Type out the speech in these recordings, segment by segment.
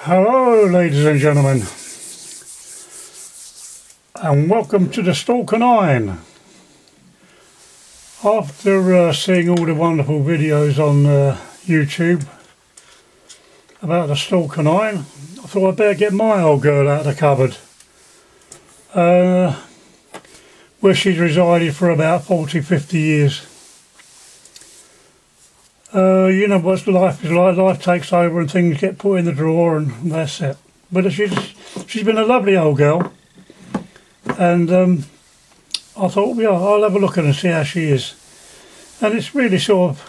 Hello ladies and gentlemen, and welcome to the Stalker 9. After seeing all the wonderful videos on YouTube about the Stalker 9, I thought I'd better get my old girl out of the cupboard, where she's resided for about 40-50 years. You know what life is like. Life takes over and things get put in the drawer and that's it. But she's been a lovely old girl, and I thought, yeah, I'll have a look at her and see how she is. And it's really sort of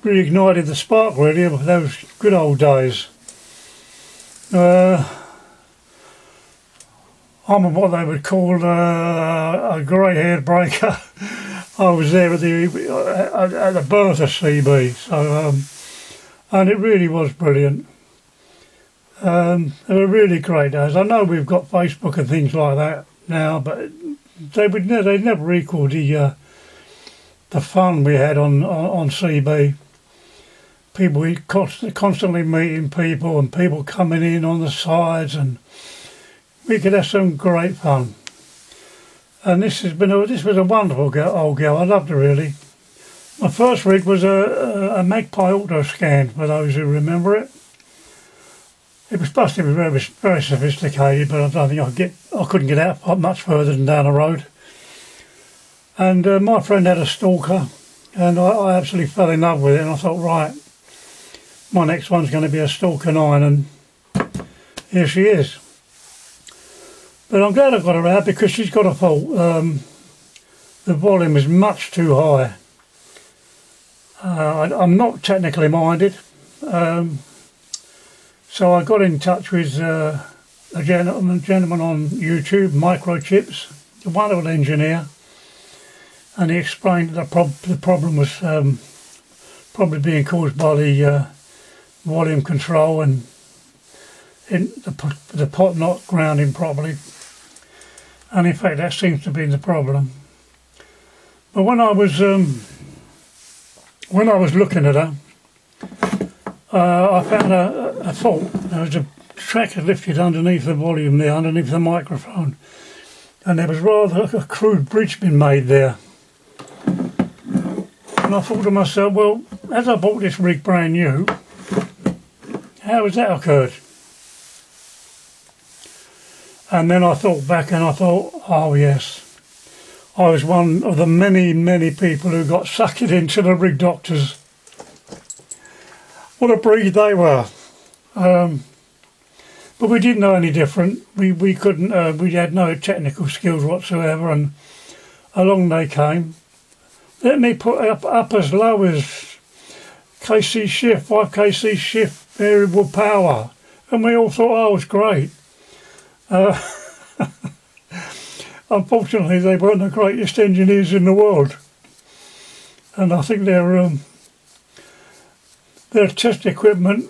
reignited the spark really of those good old days. I'm what they would call a grey-haired breaker. I was there at the birth of CB, so and it really was brilliant. They were really great days. I know we've got Facebook and things like that now, but they'd never equal the fun we had on CB. People constantly meeting people and people coming in on the sides, and we could have some great fun. And this was a wonderful old girl. I loved her really. My first rig was a Magpie auto scan, for those who remember it. It was supposed to be very, very sophisticated, but I don't think I couldn't get out much further than down the road. And my friend had a Stalker, and I absolutely fell in love with it. And I thought, right, my next one's going to be a Stalker 9, and here she is. But I'm glad I got her out because she's got a fault. The volume is much too high. I'm not technically minded, so I got in touch with a gentleman on YouTube, Microchips, a wonderful engineer, and he explained that the problem was probably being caused by the volume control and the pot not grounding properly. And in fact, that seems to be the problem. But when I was looking at her, I found a fault. There was a tracker lifted underneath the volume there, underneath the microphone, and there was rather a crude bridge been made there. And I thought to myself, well, as I bought this rig brand new, how has that occurred? And then I thought back and I thought, oh yes, I was one of the many, many people who got sucked into the rig doctors. What a breed they were. But we didn't know any different. We couldn't, we had no technical skills whatsoever, and along they came. Let me put up as low as KC shift, 5 KC shift, variable power. And we all thought, oh, it was great. Unfortunately, they weren't the greatest engineers in the world, and I think their test equipment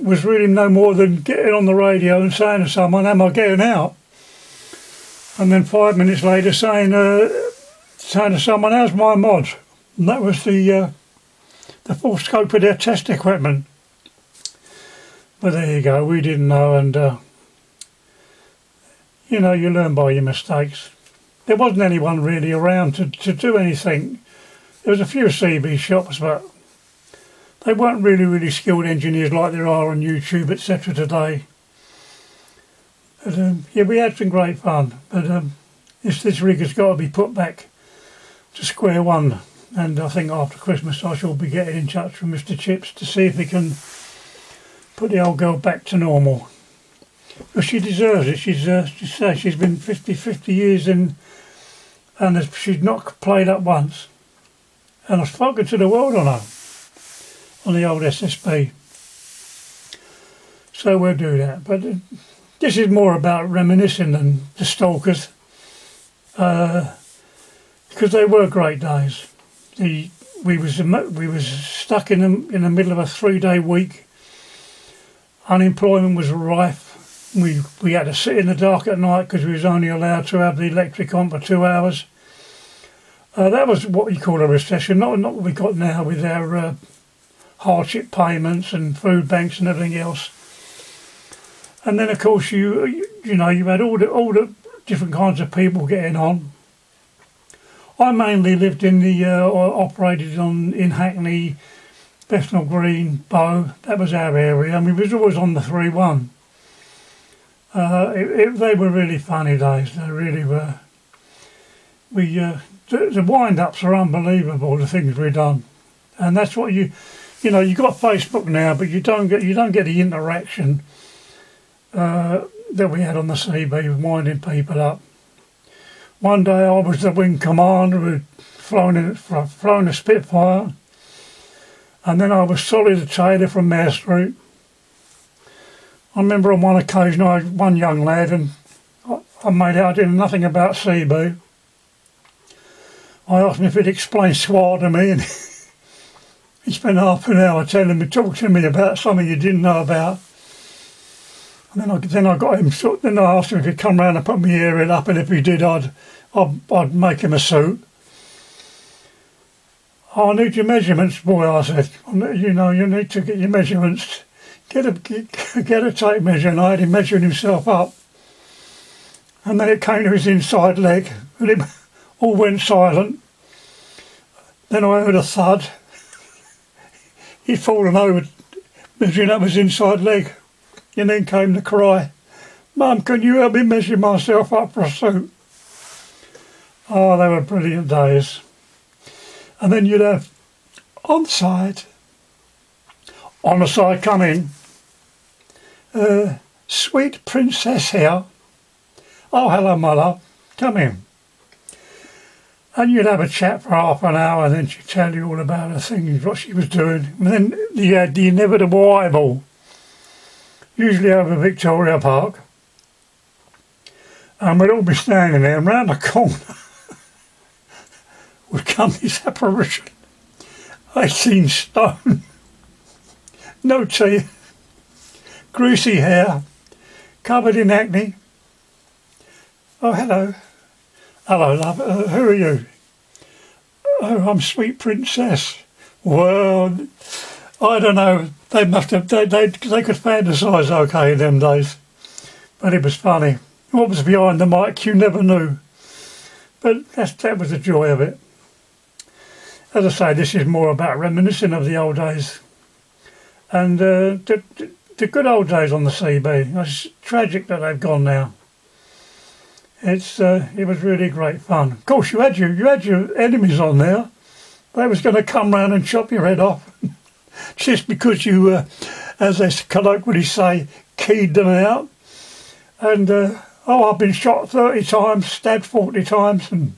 was really no more than getting on the radio and saying to someone, "Am I getting out?" And then 5 minutes later, saying to someone, "How's my mod?" And that was the full scope of their test equipment. But there you go. We didn't know, and. You know, you learn by your mistakes. There wasn't anyone really around to do anything. There was a few CB shops, but they weren't really skilled engineers like there are on YouTube, etc. today. But, yeah, we had some great fun. But this rig has got to be put back to square one. And I think after Christmas I shall be getting in touch with Mr. Chips to see if he can put the old girl back to normal. Well, she deserves it. She's been 50 years in, and she's not played up once. And I've spoken to the world on her, on the old SSB. So we'll do that. But this is more about reminiscing than the Stalkers, because they were great days. We was stuck in the middle of a 3-day week. Unemployment was rife. We had to sit in the dark at night because we was only allowed to have the electric on for 2 hours. That was what you call a recession, not what we got now with our hardship payments and food banks and everything else. And then of course you had all the different kinds of people getting on. I mainly lived in operated in Hackney, Bethnal Green, Bow. That was our area, and we was always on the 3-1. They were really funny days. They really were. The wind-ups are unbelievable. The things we've done, and that's what you got Facebook now, but you don't get the interaction that we had on the CB, winding people up. One day I was the wing commander who'd flown a Spitfire, and then I was Solly the tailor from Mare Street. I remember on one occasion I had one young lad, and I made out I didn't know nothing about CB. I asked him if he'd explain SWAT to me, and he spent half an hour talking to me about something he didn't know about. And then I got him. Then I asked him if he'd come round and put my hearing up, and if he did, I'd make him a suit. "I need your measurements, boy," I said. You need to get your measurements. Get a tape measure, and I had him measuring himself up. And then it came to his inside leg, and it all went silent. Then I heard a thud. He'd fallen over, measuring up his inside leg. And then came the cry, "Mum, can you help me measure myself up for a suit?" Oh, they were brilliant days. And then you'd have on the side come in, "Sweet Princess here. Oh, hello, my love. Come in." And you'd have a chat for half an hour, and then she'd tell you all about her things, what she was doing. And then you had the inevitable eyeball, usually over Victoria Park. And we'd all be standing there, and round the corner would come this apparition, 18 stone, no teeth, greasy hair, covered in acne. "Oh, hello. Hello, love. Who are you?" "Oh, I'm Sweet Princess." Well, I don't know. They must have. They could fantasise okay in them days, but it was funny. What was behind the mic, you never knew. But that was the joy of it. As I say, this is more about reminiscing of the old days, and the good old days on the CB. It's tragic that they've gone now. It was really great fun. Of course, you had your enemies on there. They was going to come round and chop your head off, just because you, as they colloquially say, keyed them out. And I've been shot 30 times, stabbed 40 times, and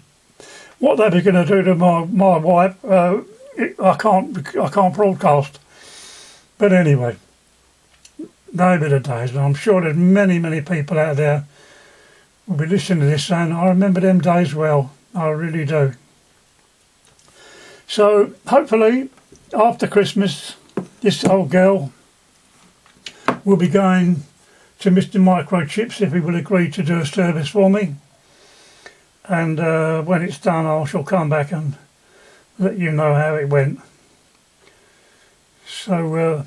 what they were going to do to my wife, I can't broadcast. But anyway, they were the days, and I'm sure there's many people out there will be listening to this saying, "I remember them days well." I really do. So hopefully after Christmas, this old girl will be going to Mr. Microchips if he will agree to do a service for me. And when it's done, I shall come back and let you know how it went. So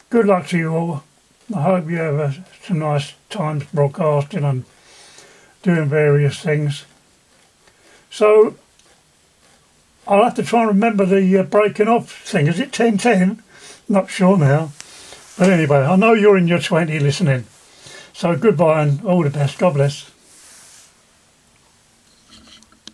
good luck to you all. I hope you have some nice times broadcasting and doing various things. So I'll have to try and remember the breaking off thing. Is it 10:10? Not sure now. But anyway, I know you're in your 20 listening. So goodbye and all the best. God bless.